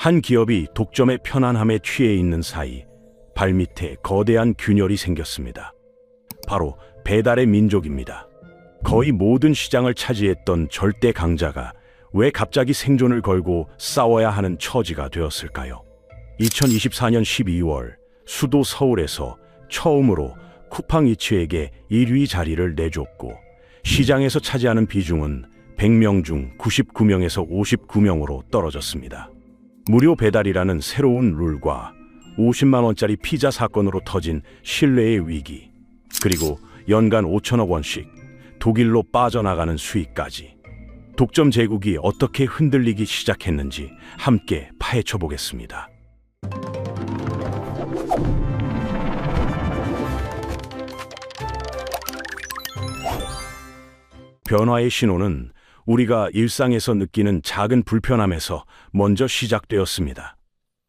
한 기업이 독점의 편안함에 취해 있는 사이 발밑에 거대한 균열이 생겼습니다. 바로 배달의 민족입니다. 거의 모든 시장을 차지했던 절대 강자가 왜 갑자기 생존을 걸고 싸워야 하는 처지가 되었을까요? 2024년 12월 수도 서울에서 처음으로 쿠팡이츠에게 1위 자리를 내줬고 시장에서 차지하는 비중은 100명 중 99명에서 59명으로 떨어졌습니다. 무료 배달이라는 새로운 룰과 50만 원짜리 피자 사건으로 터진 신뢰의 위기, 그리고 연간 5천억 원씩 독일로 빠져나가는 수익까지, 독점 제국이 어떻게 흔들리기 시작했는지 함께 파헤쳐 보겠습니다. 변화의 신호는 우리가 일상에서 느끼는 작은 불편함에서 먼저 시작되었습니다.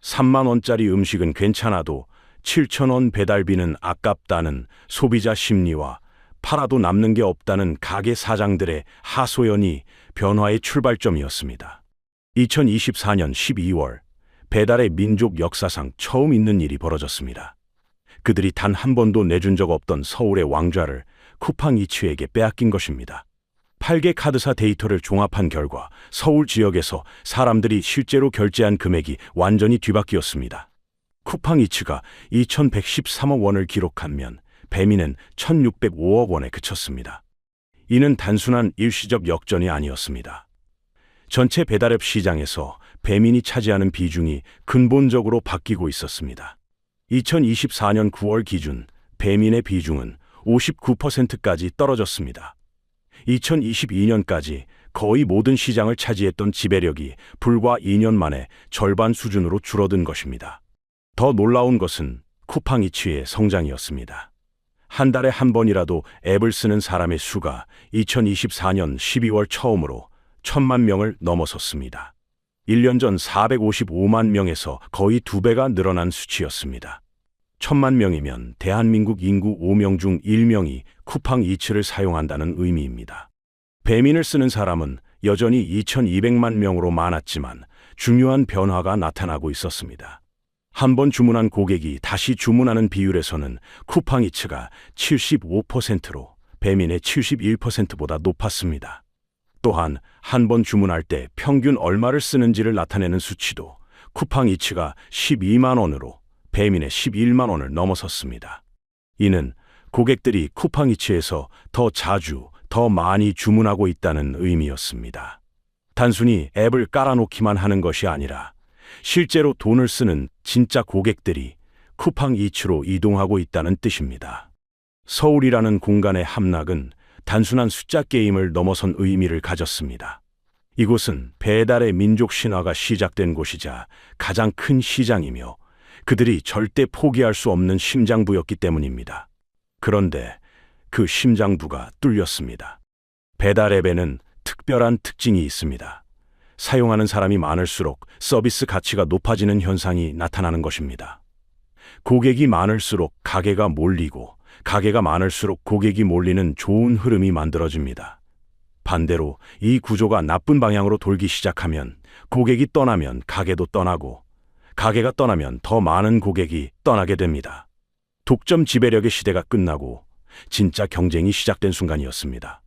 3만 원짜리 음식은 괜찮아도 7천 원 배달비는 아깝다는 소비자 심리와 팔아도 남는 게 없다는 가게 사장들의 하소연이 변화의 출발점이었습니다. 2024년 12월 배달의 민족 역사상 처음 있는 일이 벌어졌습니다. 그들이 단 한 번도 내준 적 없던 서울의 왕좌를 쿠팡이츠에게 빼앗긴 것입니다. 8개 카드사 데이터를 종합한 결과 서울 지역에서 사람들이 실제로 결제한 금액이 완전히 뒤바뀌었습니다. 쿠팡이츠가 2,113억 원을 기록하면 배민은 1,605억 원에 그쳤습니다. 이는 단순한 일시적 역전이 아니었습니다. 전체 배달앱 시장에서 배민이 차지하는 비중이 근본적으로 바뀌고 있었습니다. 2024년 9월 기준 배민의 비중은 59%까지 떨어졌습니다. 2022년까지 거의 모든 시장을 차지했던 지배력이 불과 2년 만에 절반 수준으로 줄어든 것입니다. 더 놀라운 것은 쿠팡이츠의 성장이었습니다. 한 달에 한 번이라도 앱을 쓰는 사람의 수가 2024년 12월 처음으로 1,000만 명을 넘어섰습니다. 1년 전 455만 명에서 거의 2배가 늘어난 수치였습니다. 1,000만 명이면 대한민국 인구 5명 중 1명이 쿠팡이츠를 사용한다는 의미입니다. 배민을 쓰는 사람은 여전히 2,200만 명으로 많았지만 중요한 변화가 나타나고 있었습니다. 한 번 주문한 고객이 다시 주문하는 비율에서는 쿠팡이츠가 75%로 배민의 71%보다 높았습니다. 또한 한 번 주문할 때 평균 얼마를 쓰는지를 나타내는 수치도 쿠팡이츠가 12만 원으로 배민의 11만 원을 넘어섰습니다. 이는 고객들이 쿠팡이츠에서 더 자주, 더 많이 주문하고 있다는 의미였습니다. 단순히 앱을 깔아놓기만 하는 것이 아니라 실제로 돈을 쓰는 진짜 고객들이 쿠팡이츠로 이동하고 있다는 뜻입니다. 서울이라는 공간의 함락은 단순한 숫자 게임을 넘어선 의미를 가졌습니다. 이곳은 배달의 민족 신화가 시작된 곳이자 가장 큰 시장이며 그들이 절대 포기할 수 없는 심장부였기 때문입니다. 그런데 그 심장부가 뚫렸습니다. 배달 앱에는 특별한 특징이 있습니다. 사용하는 사람이 많을수록 서비스 가치가 높아지는 현상이 나타나는 것입니다. 고객이 많을수록 가게가 몰리고 가게가 많을수록 고객이 몰리는 좋은 흐름이 만들어집니다. 반대로 이 구조가 나쁜 방향으로 돌기 시작하면 고객이 떠나면 가게도 떠나고 가게가 떠나면 더 많은 고객이 떠나게 됩니다. 독점 지배력의 시대가 끝나고 진짜 경쟁이 시작된 순간이었습니다.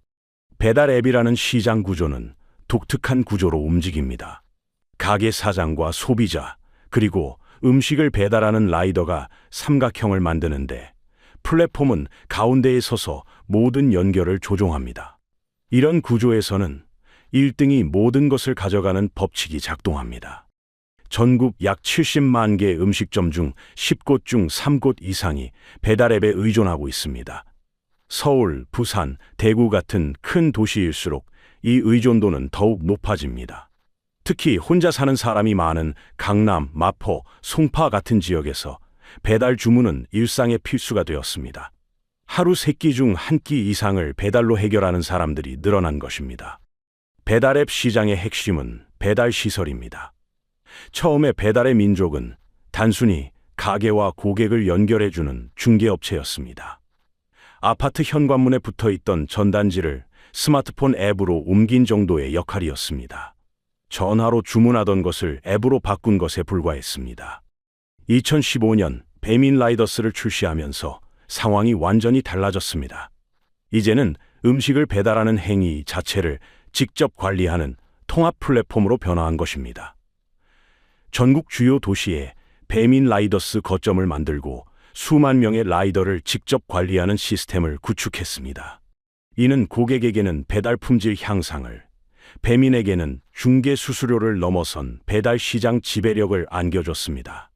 배달 앱이라는 시장 구조는 독특한 구조로 움직입니다. 가게 사장과 소비자, 그리고 음식을 배달하는 라이더가 삼각형을 만드는데 플랫폼은 가운데에 서서 모든 연결을 조종합니다. 이런 구조에서는 1등이 모든 것을 가져가는 법칙이 작동합니다. 전국 약 70만 개 음식점 중 10곳 중 3곳 이상이 배달앱에 의존하고 있습니다. 서울, 부산, 대구 같은 큰 도시일수록 이 의존도는 더욱 높아집니다. 특히 혼자 사는 사람이 많은 강남, 마포, 송파 같은 지역에서 배달 주문은 일상의 필수가 되었습니다. 하루 3끼 중 1끼 이상을 배달로 해결하는 사람들이 늘어난 것입니다. 배달앱 시장의 핵심은 배달 시설입니다. 처음에 배달의 민족은 단순히 가게와 고객을 연결해주는 중개업체였습니다. 아파트 현관문에 붙어있던 전단지를 스마트폰 앱으로 옮긴 정도의 역할이었습니다. 전화로 주문하던 것을 앱으로 바꾼 것에 불과했습니다. 2015년 배민 라이더스를 출시하면서 상황이 완전히 달라졌습니다. 이제는 음식을 배달하는 행위 자체를 직접 관리하는 통합 플랫폼으로 변화한 것입니다. 전국 주요 도시에 배민 라이더스 거점을 만들고 수만 명의 라이더를 직접 관리하는 시스템을 구축했습니다. 이는 고객에게는 배달 품질 향상을, 배민에게는 중개 수수료를 넘어선 배달 시장 지배력을 안겨줬습니다.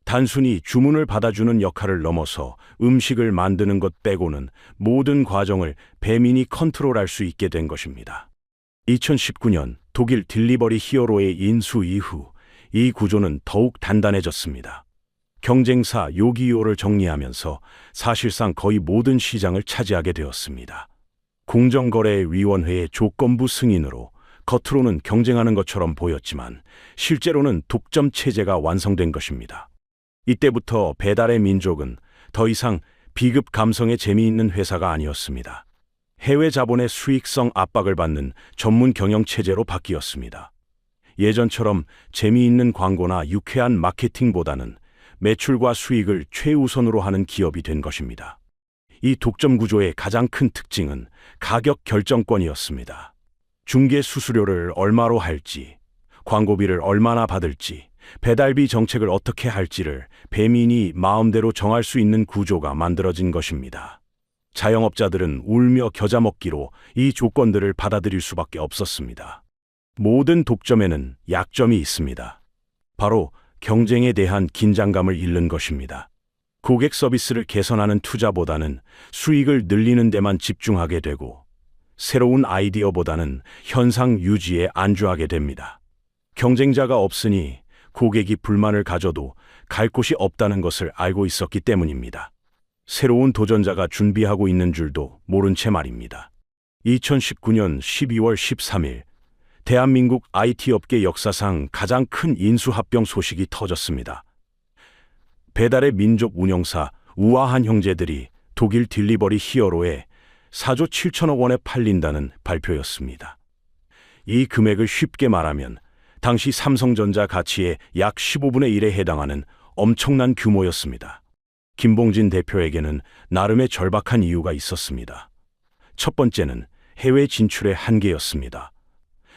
단순히 주문을 받아주는 역할을 넘어서 음식을 만드는 것 빼고는 모든 과정을 배민이 컨트롤할 수 있게 된 것입니다. 2019년 독일 딜리버리 히어로의 인수 이후 이 구조는 더욱 단단해졌습니다. 경쟁사 요기요를 정리하면서 사실상 거의 모든 시장을 차지하게 되었습니다. 공정거래위원회의 조건부 승인으로 겉으로는 경쟁하는 것처럼 보였지만 실제로는 독점 체제가 완성된 것입니다. 이때부터 배달의 민족은 더 이상 비급 감성에 재미있는 회사가 아니었습니다. 해외 자본의 수익성 압박을 받는 전문 경영 체제로 바뀌었습니다. 예전처럼 재미있는 광고나 유쾌한 마케팅보다는 매출과 수익을 최우선으로 하는 기업이 된 것입니다. 이 독점 구조의 가장 큰 특징은 가격 결정권이었습니다. 중개 수수료를 얼마로 할지, 광고비를 얼마나 받을지, 배달비 정책을 어떻게 할지를 배민이 마음대로 정할 수 있는 구조가 만들어진 것입니다. 자영업자들은 울며 겨자 먹기로 이 조건들을 받아들일 수밖에 없었습니다. 모든 독점에는 약점이 있습니다. 바로 경쟁에 대한 긴장감을 잃는 것입니다. 고객 서비스를 개선하는 투자보다는 수익을 늘리는 데만 집중하게 되고 새로운 아이디어보다는 현상 유지에 안주하게 됩니다. 경쟁자가 없으니 고객이 불만을 가져도 갈 곳이 없다는 것을 알고 있었기 때문입니다. 새로운 도전자가 준비하고 있는 줄도 모른 채 말입니다. 2019년 12월 13일 대한민국 IT 업계 역사상 가장 큰 인수합병 소식이 터졌습니다. 배달의 민족 운영사 우아한 형제들이 독일 딜리버리 히어로에 4조 7천억 원에 팔린다는 발표였습니다. 이 금액을 쉽게 말하면 당시 삼성전자 가치의 약 15분의 1에 해당하는 엄청난 규모였습니다. 김봉진 대표에게는 나름의 절박한 이유가 있었습니다. 첫 번째는 해외 진출의 한계였습니다.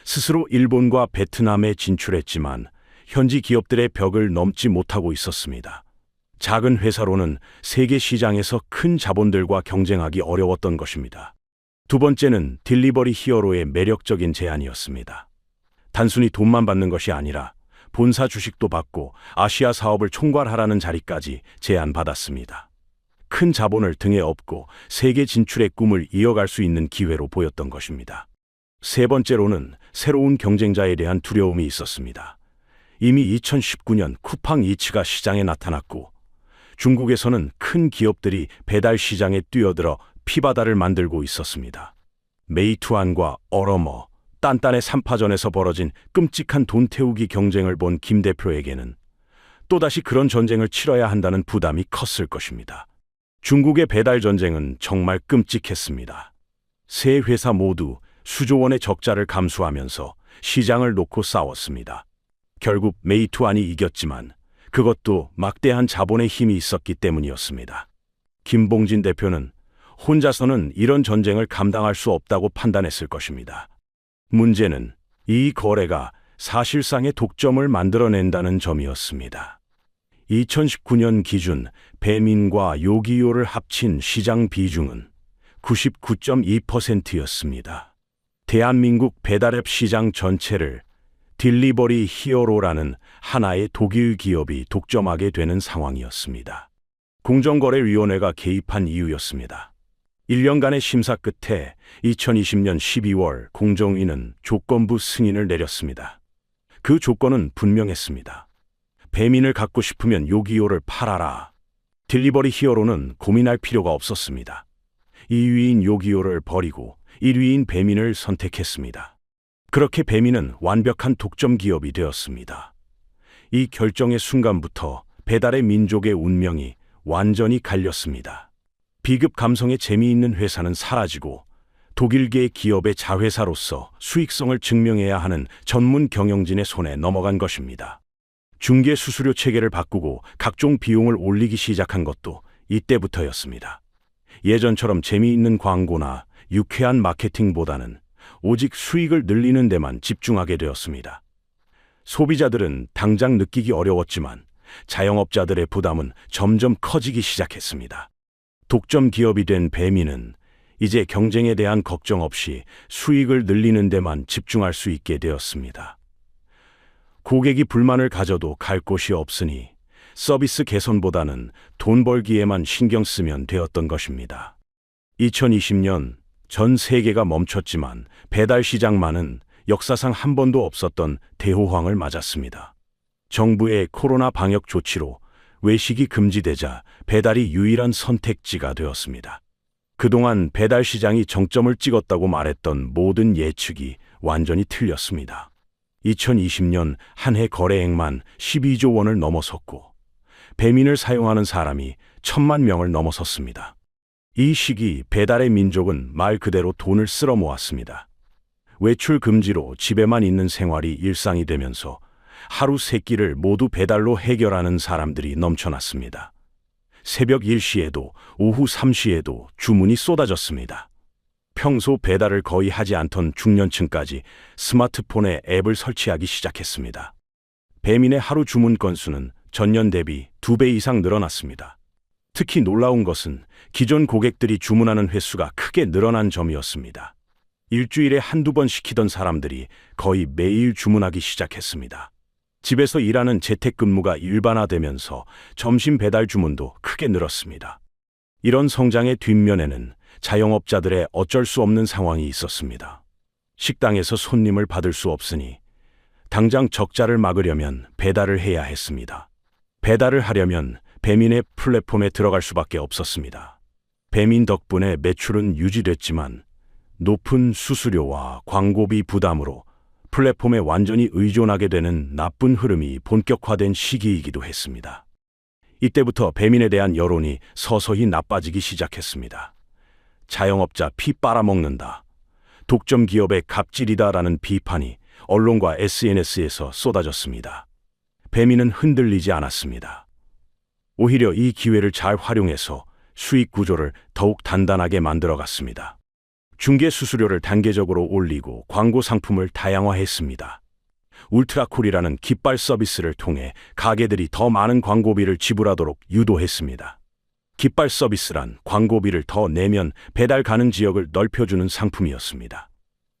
스스로 일본과 베트남에 진출했지만 현지 기업들의 벽을 넘지 못하고 있었습니다. 작은 회사로는 세계 시장에서 큰 자본들과 경쟁하기 어려웠던 것입니다. 두 번째는 딜리버리 히어로의 매력적인 제안이었습니다. 단순히 돈만 받는 것이 아니라 본사 주식도 받고 아시아 사업을 총괄하라는 자리까지 제안받았습니다. 큰 자본을 등에 업고 세계 진출의 꿈을 이어갈 수 있는 기회로 보였던 것입니다. 세 번째로는 새로운 경쟁자에 대한 두려움이 있었습니다. 이미 2019년 쿠팡 이츠가 시장에 나타났고 중국에서는 큰 기업들이 배달 시장에 뛰어들어 피바다를 만들고 있었습니다. 메이투안과 얼어머, 딴딴의 3파전에서 벌어진 끔찍한 돈 태우기 경쟁을 본 김 대표에게는 또다시 그런 전쟁을 치러야 한다는 부담이 컸을 것입니다. 중국의 배달 전쟁은 정말 끔찍했습니다. 세 회사 모두 수조 원의 적자를 감수하면서 시장을 놓고 싸웠습니다. 결국 메이투안이 이겼지만 그것도 막대한 자본의 힘이 있었기 때문이었습니다. 김봉진 대표는 혼자서는 이런 전쟁을 감당할 수 없다고 판단했을 것입니다. 문제는 이 거래가 사실상의 독점을 만들어낸다는 점이었습니다. 2019년 기준 배민과 요기요를 합친 시장 비중은 99.2%였습니다. 대한민국 배달앱 시장 전체를 딜리버리 히어로라는 하나의 독일 기업이 독점하게 되는 상황이었습니다. 공정거래위원회가 개입한 이유였습니다. 1년간의 심사 끝에 2020년 12월 공정위는 조건부 승인을 내렸습니다. 그 조건은 분명했습니다. 배민을 갖고 싶으면 요기요를 팔아라. 딜리버리 히어로는 고민할 필요가 없었습니다. 2위인 요기요를 버리고 1위인 배민을 선택했습니다. 그렇게 배민은 완벽한 독점 기업이 되었습니다. 이 결정의 순간부터 배달의 민족의 운명이 완전히 갈렸습니다. 비급 감성에 재미있는 회사는 사라지고 독일계 기업의 자회사로서 수익성을 증명해야 하는 전문 경영진의 손에 넘어간 것입니다. 중개 수수료 체계를 바꾸고 각종 비용을 올리기 시작한 것도 이때부터였습니다. 예전처럼 재미있는 광고나 유쾌한 마케팅보다는 오직 수익을 늘리는 데만 집중하게 되었습니다. 소비자들은 당장 느끼기 어려웠지만 자영업자들의 부담은 점점 커지기 시작했습니다. 독점 기업이 된 배민은 이제 경쟁에 대한 걱정 없이 수익을 늘리는 데만 집중할 수 있게 되었습니다. 고객이 불만을 가져도 갈 곳이 없으니 서비스 개선보다는 돈 벌기에만 신경 쓰면 되었던 것입니다. 2020년 전 세계가 멈췄지만 배달 시장만은 역사상 한 번도 없었던 대호황을 맞았습니다. 정부의 코로나 방역 조치로 외식이 금지되자 배달이 유일한 선택지가 되었습니다. 그동안 배달 시장이 정점을 찍었다고 말했던 모든 예측이 완전히 틀렸습니다. 2020년 한 해 거래액만 12조 원을 넘어섰고 배민을 사용하는 사람이 1,000만 명을 넘어섰습니다. 이 시기 배달의 민족은 말 그대로 돈을 쓸어 모았습니다. 외출 금지로 집에만 있는 생활이 일상이 되면서 하루 3끼를 모두 배달로 해결하는 사람들이 넘쳐났습니다. 새벽 1시에도 오후 3시에도 주문이 쏟아졌습니다. 평소 배달을 거의 하지 않던 중년층까지 스마트폰에 앱을 설치하기 시작했습니다. 배민의 하루 주문 건수는 전년 대비 2배 이상 늘어났습니다. 특히 놀라운 것은 기존 고객들이 주문하는 횟수가 크게 늘어난 점이었습니다. 일주일에 한두 번 시키던 사람들이 거의 매일 주문하기 시작했습니다. 집에서 일하는 재택근무가 일반화되면서 점심 배달 주문도 크게 늘었습니다. 이런 성장의 뒷면에는 자영업자들의 어쩔 수 없는 상황이 있었습니다. 식당에서 손님을 받을 수 없으니 당장 적자를 막으려면 배달을 해야 했습니다. 배달을 하려면 배민의 플랫폼에 들어갈 수밖에 없었습니다. 배민 덕분에 매출은 유지됐지만 높은 수수료와 광고비 부담으로 플랫폼에 완전히 의존하게 되는 나쁜 흐름이 본격화된 시기이기도 했습니다. 이때부터 배민에 대한 여론이 서서히 나빠지기 시작했습니다. 자영업자 피 빨아먹는다, 독점 기업의 갑질이다라는 비판이 언론과 SNS에서 쏟아졌습니다. 배민은 흔들리지 않았습니다. 오히려 이 기회를 잘 활용해서 수익 구조를 더욱 단단하게 만들어갔습니다. 중개 수수료를 단계적으로 올리고 광고 상품을 다양화했습니다. 울트라콜이라는 깃발 서비스를 통해 가게들이 더 많은 광고비를 지불하도록 유도했습니다. 깃발 서비스란 광고비를 더 내면 배달 가능 지역을 넓혀주는 상품이었습니다.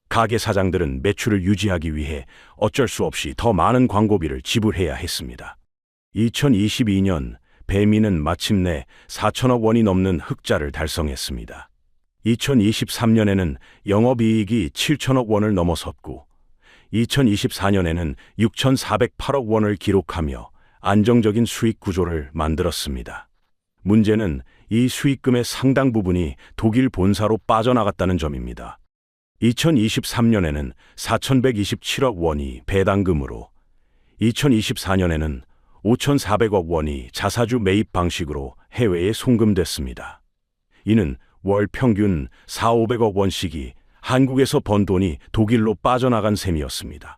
가게 사장들은 매출을 유지하기 위해 어쩔 수 없이 더 많은 광고비를 지불해야 했습니다. 2022년 배민은 마침내 4천억 원이 넘는 흑자를 달성했습니다. 2023년에는 영업이익이 7천억 원을 넘어섰고 2024년에는 6,408억 원을 기록하며 안정적인 수익 구조를 만들었습니다. 문제는 이 수익금의 상당 부분이 독일 본사로 빠져나갔다는 점입니다. 2023년에는 4,127억 원이 배당금으로, 2024년에는 5,400억 원이 자사주 매입 방식으로 해외에 송금됐습니다. 이는 월 평균 4,500억 원씩이 한국에서 번 돈이 독일로 빠져나간 셈이었습니다.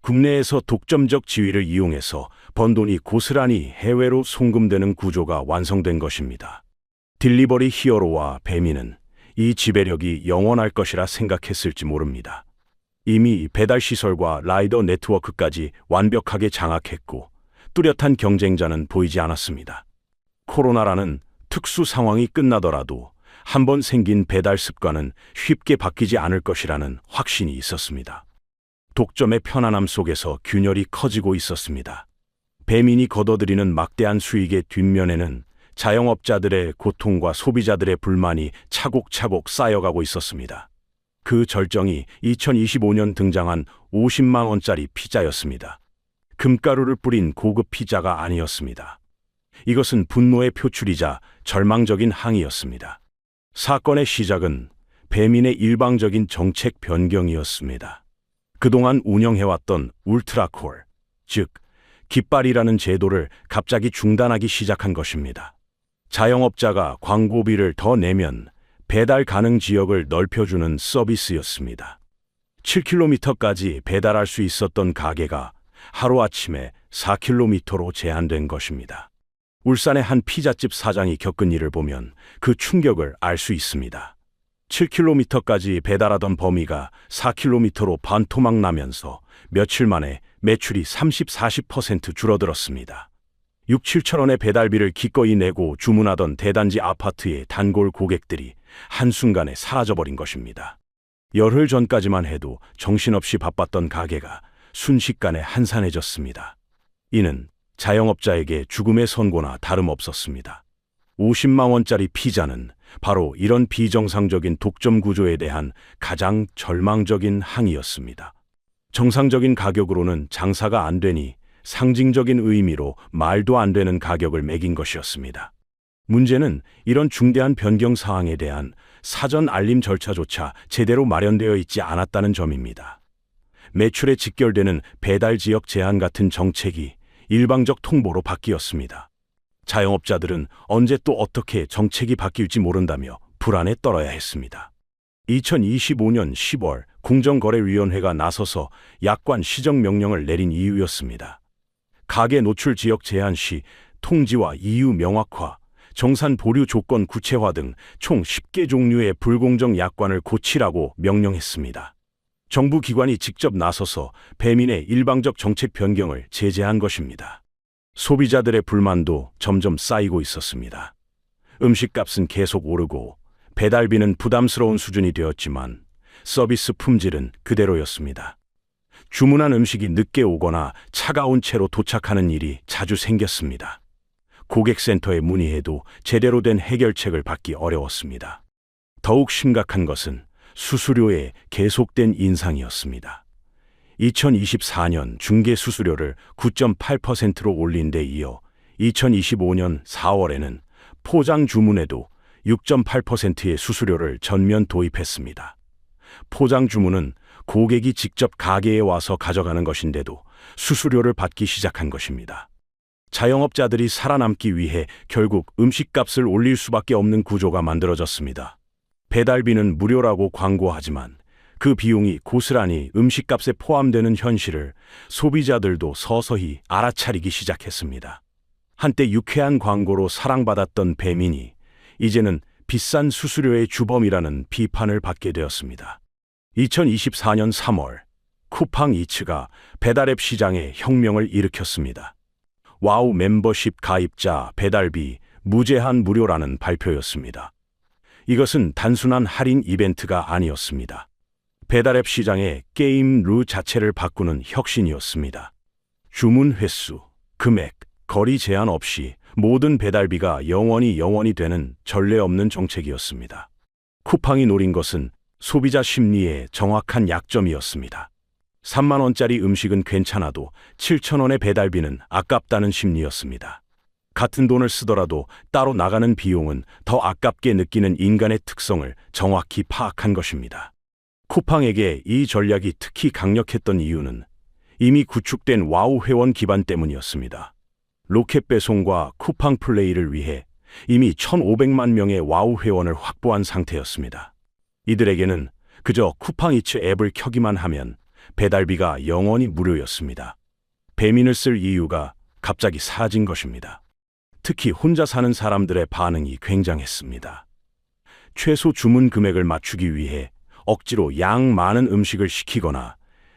국내에서 독점적 지위를 이용해서 번 돈이 고스란히 해외로 송금되는 구조가 완성된 것입니다. 딜리버리 히어로와 배민은 이 지배력이 영원할 것이라 생각했을지 모릅니다. 이미 배달 시설과 라이더 네트워크까지 완벽하게 장악했고 뚜렷한 경쟁자는 보이지 않았습니다. 코로나라는 특수 상황이 끝나더라도 한번 생긴 배달 습관은 쉽게 바뀌지 않을 것이라는 확신이 있었습니다. 독점의 편안함 속에서 균열이 커지고 있었습니다. 배민이 거둬들이는 막대한 수익의 뒷면에는 자영업자들의 고통과 소비자들의 불만이 차곡차곡 쌓여가고 있었습니다. 그 절정이 2025년 등장한 50만 원짜리 피자였습니다. 금가루를 뿌린 고급 피자가 아니었습니다. 이것은 분노의 표출이자 절망적인 항의였습니다. 사건의 시작은 배민의 일방적인 정책 변경이었습니다. 그동안 운영해왔던 울트라콜, 즉 깃발이라는 제도를 갑자기 중단하기 시작한 것입니다. 자영업자가 광고비를 더 내면 배달 가능 지역을 넓혀주는 서비스였습니다. 7km까지 배달할 수 있었던 가게가 하루아침에 4km로 제한된 것입니다. 울산의 한 피자집 사장이 겪은 일을 보면 그 충격을 알 수 있습니다. 7km까지 배달하던 범위가 4km로 반토막 나면서 며칠 만에 매출이 30-40% 줄어들었습니다. 6-7천 원의 배달비를 기꺼이 내고 주문하던 대단지 아파트의 단골 고객들이 한순간에 사라져버린 것입니다. 열흘 전까지만 해도 정신없이 바빴던 가게가 순식간에 한산해졌습니다. 이는 자영업자에게 죽음의 선고나 다름없었습니다. 50만 원짜리 피자는 바로 이런 비정상적인 독점 구조에 대한 가장 절망적인 항의였습니다. 정상적인 가격으로는 장사가 안 되니 상징적인 의미로 말도 안 되는 가격을 매긴 것이었습니다. 문제는 이런 중대한 변경 사항에 대한 사전 알림 절차조차 제대로 마련되어 있지 않았다는 점입니다. 매출에 직결되는 배달 지역 제한 같은 정책이 일방적 통보로 바뀌었습니다. 자영업자들은 언제 또 어떻게 정책이 바뀔지 모른다며 불안에 떨어야 했습니다. 2025년 10월 공정거래위원회가 나서서 약관 시정 명령을 내린 이유였습니다. 가게 노출 지역 제한 시 통지와 이유 명확화, 정산 보류 조건 구체화 등 총 10개 종류의 불공정 약관을 고치라고 명령했습니다. 정부 기관이 직접 나서서 배민의 일방적 정책 변경을 제재한 것입니다. 소비자들의 불만도 점점 쌓이고 있었습니다. 음식값은 계속 오르고 배달비는 부담스러운 수준이 되었지만 서비스 품질은 그대로였습니다. 주문한 음식이 늦게 오거나 차가운 채로 도착하는 일이 자주 생겼습니다. 고객센터에 문의해도 제대로 된 해결책을 받기 어려웠습니다. 더욱 심각한 것은 수수료의 계속된 인상이었습니다. 2024년 중개 수수료를 9.8%로 올린 데 이어 2025년 4월에는 포장 주문에도 6.8%의 수수료를 전면 도입했습니다. 포장 주문은 고객이 직접 가게에 와서 가져가는 것인데도 수수료를 받기 시작한 것입니다. 자영업자들이 살아남기 위해 결국 음식값을 올릴 수밖에 없는 구조가 만들어졌습니다. 배달비는 무료라고 광고하지만 그 비용이 고스란히 음식값에 포함되는 현실을 소비자들도 서서히 알아차리기 시작했습니다. 한때 유쾌한 광고로 사랑받았던 배민이 이제는 비싼 수수료의 주범이라는 비판을 받게 되었습니다. 2024년 3월 쿠팡이츠가 배달앱 시장에 혁명을 일으켰습니다. 와우 멤버십 가입자 배달비 무제한 무료라는 발표였습니다. 이것은 단순한 할인 이벤트가 아니었습니다. 배달앱 시장의 게임 룰 자체를 바꾸는 혁신이었습니다. 주문 횟수, 금액, 거리 제한 없이 모든 배달비가 영원히 되는 전례 없는 정책이었습니다. 쿠팡이 노린 것은 소비자 심리의 정확한 약점이었습니다. 3만 원짜리 음식은 괜찮아도 7천 원의 배달비는 아깝다는 심리였습니다. 같은 돈을 쓰더라도 따로 나가는 비용은 더 아깝게 느끼는 인간의 특성을 정확히 파악한 것입니다. 쿠팡에게 이 전략이 특히 강력했던 이유는 이미 구축된 와우 회원 기반 때문이었습니다. 로켓 배송과 쿠팡 플레이를 위해 이미 1,500만 명의 와우 회원을 확보한 상태였습니다. 이들에게는 그저 쿠팡이츠 앱을 켜기만 하면 배달비가 영원히 무료였습니다. 배민을 쓸 이유가 갑자기 사라진 것입니다. 특히 혼자 사는 사람들의 반응이 굉장했습니다. 최소 주문 금액을 맞추기 위해 억지로 양 많은 음식을 시키거나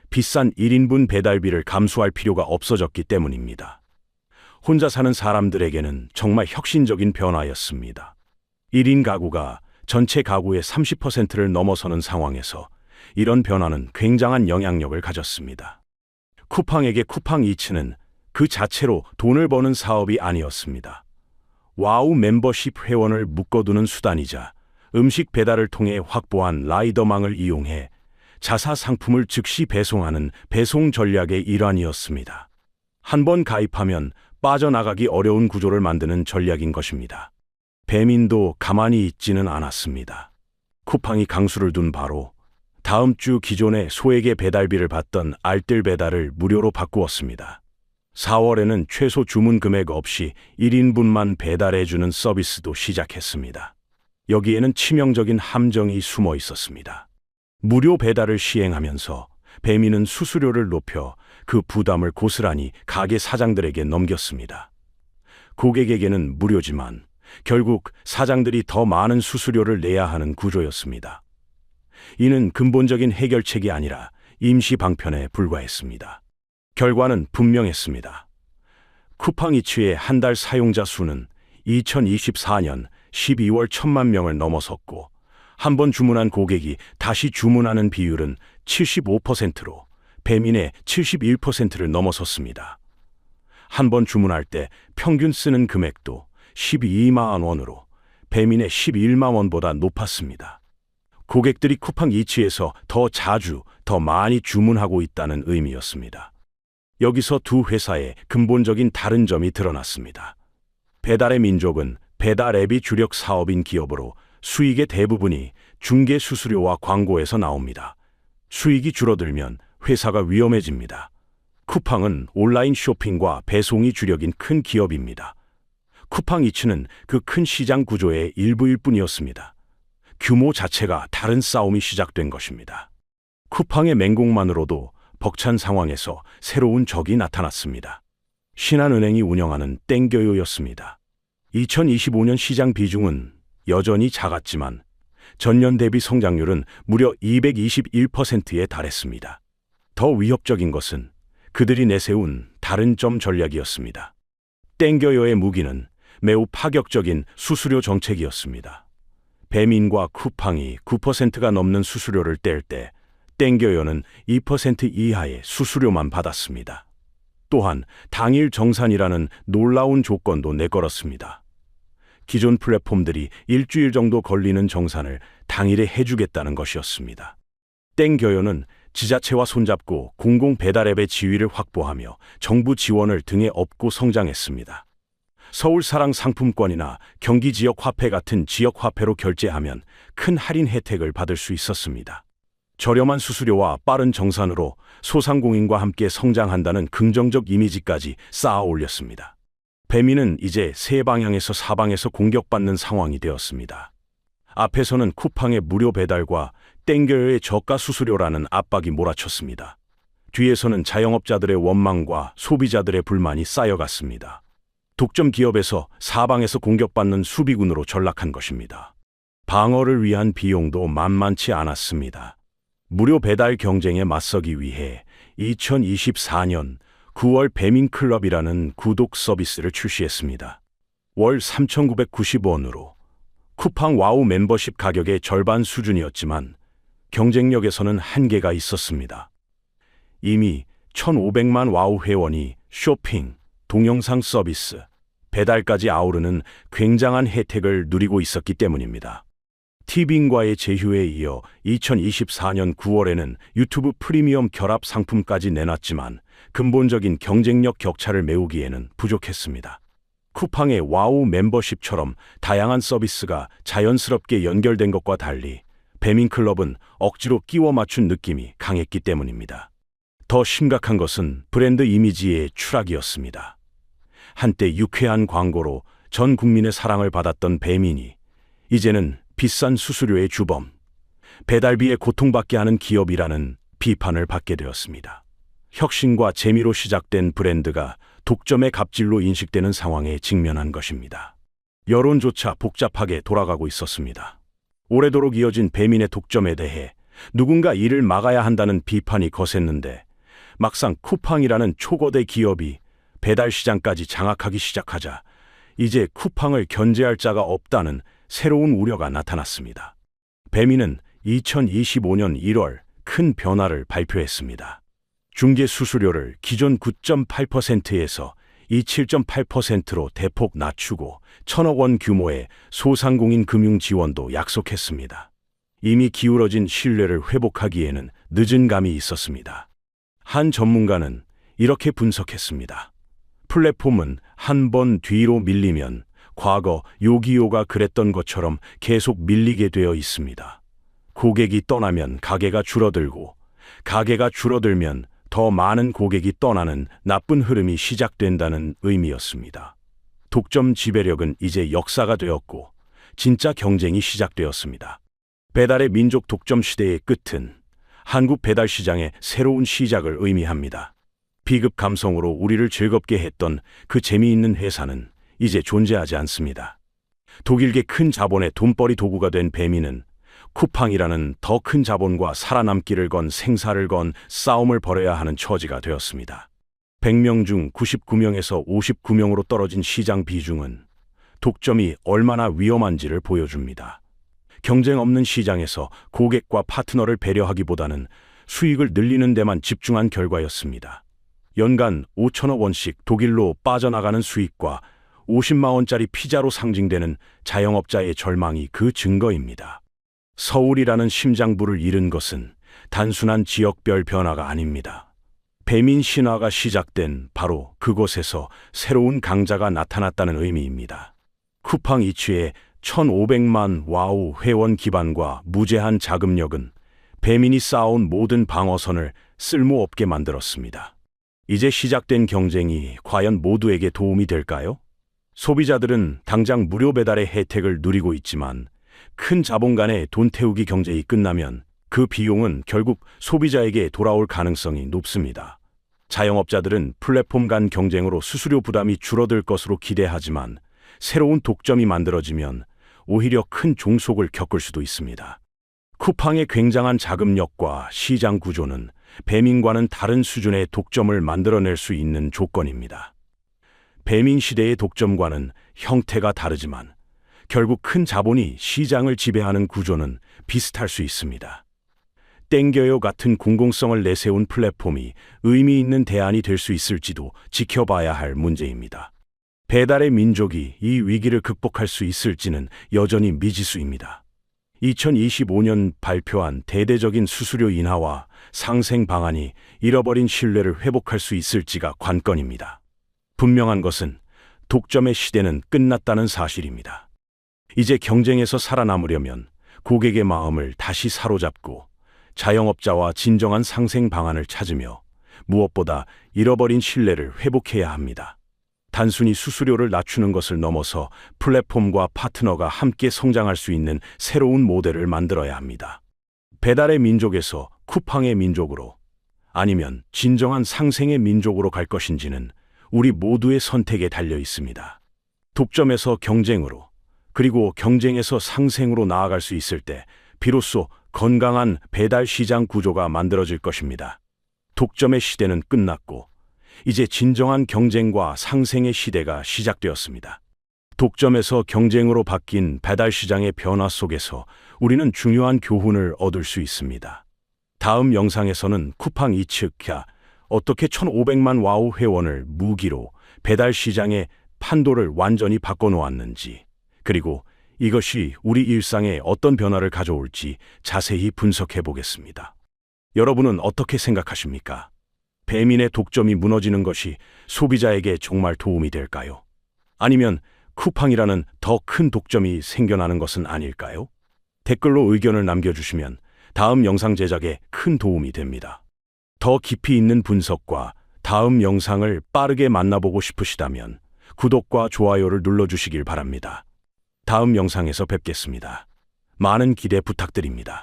비싼 1인분 배달비를 감수할 필요가 없어졌기 때문입니다. 혼자 사는 사람들에게는 정말 혁신적인 변화였습니다. 1인 가구가 전체 가구의 30%를 넘어서는 상황에서 이런 변화는 굉장한 영향력을 가졌습니다. 쿠팡에게 쿠팡이츠는 그 자체로 돈을 버는 사업이 아니었습니다. 와우 멤버십 회원을 묶어두는 수단이자 음식 배달을 통해 확보한 라이더망을 이용해 자사 상품을 즉시 배송하는 배송 전략의 일환이었습니다. 한 번 가입하면 빠져나가기 어려운 구조를 만드는 전략인 것입니다. 배민도 가만히 있지는 않았습니다. 쿠팡이 강수를 둔 바로 다음 주 기존의 소액의 배달비를 받던 알뜰 배달을 무료로 바꾸었습니다. 4월에는 최소 주문 금액 없이 1인분만 배달해주는 서비스도 시작했습니다. 여기에는 치명적인 함정이 숨어 있었습니다. 무료 배달을 시행하면서 배민은 수수료를 높여 그 부담을 고스란히 가게 사장들에게 넘겼습니다. 고객에게는 무료지만 결국 사장들이 더 많은 수수료를 내야 하는 구조였습니다. 이는 근본적인 해결책이 아니라 임시 방편에 불과했습니다. 결과는 분명했습니다. 쿠팡이츠의 한 달 사용자 수는 2024년 12월 1,000만 명을 넘어섰고, 한 번 주문한 고객이 다시 주문하는 비율은 75%로 배민의 71%를 넘어섰습니다. 한 번 주문할 때 평균 쓰는 금액도 12만 원으로 배민의 11만 원보다 높았습니다. 고객들이 쿠팡이츠에서 더 자주, 더 많이 주문하고 있다는 의미였습니다. 여기서 두 회사의 근본적인 다른 점이 드러났습니다. 배달의 민족은 배달 앱이 주력 사업인 기업으로 수익의 대부분이 중개 수수료와 광고에서 나옵니다. 수익이 줄어들면 회사가 위험해집니다. 쿠팡은 온라인 쇼핑과 배송이 주력인 큰 기업입니다. 쿠팡이츠는 그 큰 시장 구조의 일부일 뿐이었습니다. 규모 자체가 다른 싸움이 시작된 것입니다. 쿠팡의 맹공만으로도 벅찬 상황에서 새로운 적이 나타났습니다. 신한은행이 운영하는 땡겨요였습니다. 2025년 시장 비중은 여전히 작았지만 전년 대비 성장률은 무려 221%에 달했습니다. 더 위협적인 것은 그들이 내세운 다른 점 전략이었습니다. 땡겨요의 무기는 매우 파격적인 수수료 정책이었습니다. 배민과 쿠팡이 9%가 넘는 수수료를 뗄 때 땡겨요는 2% 이하의 수수료만 받았습니다. 또한 당일 정산이라는 놀라운 조건도 내걸었습니다. 기존 플랫폼들이 일주일 정도 걸리는 정산을 당일에 해주겠다는 것이었습니다. 땡겨요는 지자체와 손잡고 공공 배달앱의 지위를 확보하며 정부 지원을 등에 업고 성장했습니다. 서울사랑 상품권이나 경기 지역 화폐 같은 지역 화폐로 결제하면 큰 할인 혜택을 받을 수 있었습니다. 저렴한 수수료와 빠른 정산으로 소상공인과 함께 성장한다는 긍정적 이미지까지 쌓아 올렸습니다. 배민은 이제 세 방향에서 사방에서 공격받는 상황이 되었습니다. 앞에서는 쿠팡의 무료 배달과 땡겨요의 저가 수수료라는 압박이 몰아쳤습니다. 뒤에서는 자영업자들의 원망과 소비자들의 불만이 쌓여갔습니다. 독점 기업에서 사방에서 공격받는 수비군으로 전락한 것입니다. 방어를 위한 비용도 만만치 않았습니다. 무료 배달 경쟁에 맞서기 위해 2024년 9월 배민클럽이라는 구독 서비스를 출시했습니다. 월 3,990원으로 쿠팡 와우 멤버십 가격의 절반 수준이었지만 경쟁력에서는 한계가 있었습니다. 이미 1,500만 와우 회원이 쇼핑, 동영상 서비스, 배달까지 아우르는 굉장한 혜택을 누리고 있었기 때문입니다. 티빙과의 제휴에 이어 2024년 9월에는 유튜브 프리미엄 결합 상품까지 내놨지만 근본적인 경쟁력 격차를 메우기에는 부족했습니다. 쿠팡의 와우 멤버십처럼 다양한 서비스가 자연스럽게 연결된 것과 달리 배민클럽은 억지로 끼워 맞춘 느낌이 강했기 때문입니다. 더 심각한 것은 브랜드 이미지의 추락이었습니다. 한때 유쾌한 광고로 전 국민의 사랑을 받았던 배민이 이제는 비싼 수수료의 주범, 배달비에 고통받게 하는 기업이라는 비판을 받게 되었습니다. 혁신과 재미로 시작된 브랜드가 독점의 갑질로 인식되는 상황에 직면한 것입니다. 여론조차 복잡하게 돌아가고 있었습니다. 오래도록 이어진 배민의 독점에 대해 누군가 이를 막아야 한다는 비판이 거셌는데 막상 쿠팡이라는 초거대 기업이 배달 시장까지 장악하기 시작하자 이제 쿠팡을 견제할 자가 없다는 새로운 우려가 나타났습니다. 배민은 2025년 1월 큰 변화를 발표했습니다. 중개 수수료를 기존 9.8%에서 27.8%로 대폭 낮추고 1,000억 원 규모의 소상공인 금융 지원도 약속했습니다. 이미 기울어진 신뢰를 회복하기에는 늦은 감이 있었습니다. 한 전문가는 이렇게 분석했습니다. 플랫폼은 한 번 뒤로 밀리면 과거 요기요가 그랬던 것처럼 계속 밀리게 되어 있습니다. 고객이 떠나면 가게가 줄어들고 가게가 줄어들면 더 많은 고객이 떠나는 나쁜 흐름이 시작된다는 의미였습니다. 독점 지배력은 이제 역사가 되었고 진짜 경쟁이 시작되었습니다. 배달의 민족 독점 시대의 끝은 한국 배달 시장의 새로운 시작을 의미합니다. 비급 감성으로 우리를 즐겁게 했던 그 재미있는 회사는 이제 존재하지 않습니다. 독일계 큰 자본의 돈벌이 도구가 된 배민은 쿠팡이라는 더 큰 자본과 살아남기를 건 생사를 건 싸움을 벌여야 하는 처지가 되었습니다. 100명 중 99명에서 59명으로 떨어진 시장 비중은 독점이 얼마나 위험한지를 보여줍니다. 경쟁 없는 시장에서 고객과 파트너를 배려하기보다는 수익을 늘리는 데만 집중한 결과였습니다. 연간 5천억 원씩 독일로 빠져나가는 수익과 50만 원짜리 피자로 상징되는 자영업자의 절망이 그 증거입니다. 서울이라는 심장부를 잃은 것은 단순한 지역별 변화가 아닙니다. 배민 신화가 시작된 바로 그곳에서 새로운 강자가 나타났다는 의미입니다. 쿠팡 이츠의 1,500만 와우 회원 기반과 무제한 자금력은 배민이 쌓아온 모든 방어선을 쓸모없게 만들었습니다. 이제 시작된 경쟁이 과연 모두에게 도움이 될까요? 소비자들은 당장 무료 배달의 혜택을 누리고 있지만 큰 자본 간의 돈 태우기 경쟁이 끝나면 그 비용은 결국 소비자에게 돌아올 가능성이 높습니다. 자영업자들은 플랫폼 간 경쟁으로 수수료 부담이 줄어들 것으로 기대하지만 새로운 독점이 만들어지면 오히려 큰 종속을 겪을 수도 있습니다. 쿠팡의 굉장한 자금력과 시장 구조는 배민과는 다른 수준의 독점을 만들어낼 수 있는 조건입니다. 배민 시대의 독점과는 형태가 다르지만 결국 큰 자본이 시장을 지배하는 구조는 비슷할 수 있습니다. 땡겨요 같은 공공성을 내세운 플랫폼이 의미 있는 대안이 될 수 있을지도 지켜봐야 할 문제입니다. 배달의 민족이 이 위기를 극복할 수 있을지는 여전히 미지수입니다. 2025년 발표한 대대적인 수수료 인하와 상생 방안이 잃어버린 신뢰를 회복할 수 있을지가 관건입니다. 분명한 것은 독점의 시대는 끝났다는 사실입니다. 이제 경쟁에서 살아남으려면 고객의 마음을 다시 사로잡고 자영업자와 진정한 상생 방안을 찾으며 무엇보다 잃어버린 신뢰를 회복해야 합니다. 단순히 수수료를 낮추는 것을 넘어서 플랫폼과 파트너가 함께 성장할 수 있는 새로운 모델을 만들어야 합니다. 배달의 민족에서 쿠팡의 민족으로, 아니면 진정한 상생의 민족으로 갈 것인지는 우리 모두의 선택에 달려 있습니다. 독점에서 경쟁으로, 그리고 경쟁에서 상생으로 나아갈 수 있을 때 비로소 건강한 배달 시장 구조가 만들어질 것입니다. 독점의 시대는 끝났고 이제 진정한 경쟁과 상생의 시대가 시작되었습니다. 독점에서 경쟁으로 바뀐 배달 시장의 변화 속에서 우리는 중요한 교훈을 얻을 수 있습니다. 다음 영상에서는 쿠팡 이츠가 어떻게 1,500만 와우 회원을 무기로 배달 시장의 판도를 완전히 바꿔놓았는지, 그리고 이것이 우리 일상에 어떤 변화를 가져올지 자세히 분석해 보겠습니다. 여러분은 어떻게 생각하십니까? 배민의 독점이 무너지는 것이 소비자에게 정말 도움이 될까요? 아니면 쿠팡이라는 더 큰 독점이 생겨나는 것은 아닐까요? 댓글로 의견을 남겨주시면 다음 영상 제작에 큰 도움이 됩니다. 더 깊이 있는 분석과 다음 영상을 빠르게 만나보고 싶으시다면 구독과 좋아요를 눌러주시길 바랍니다. 다음 영상에서 뵙겠습니다. 많은 기대 부탁드립니다.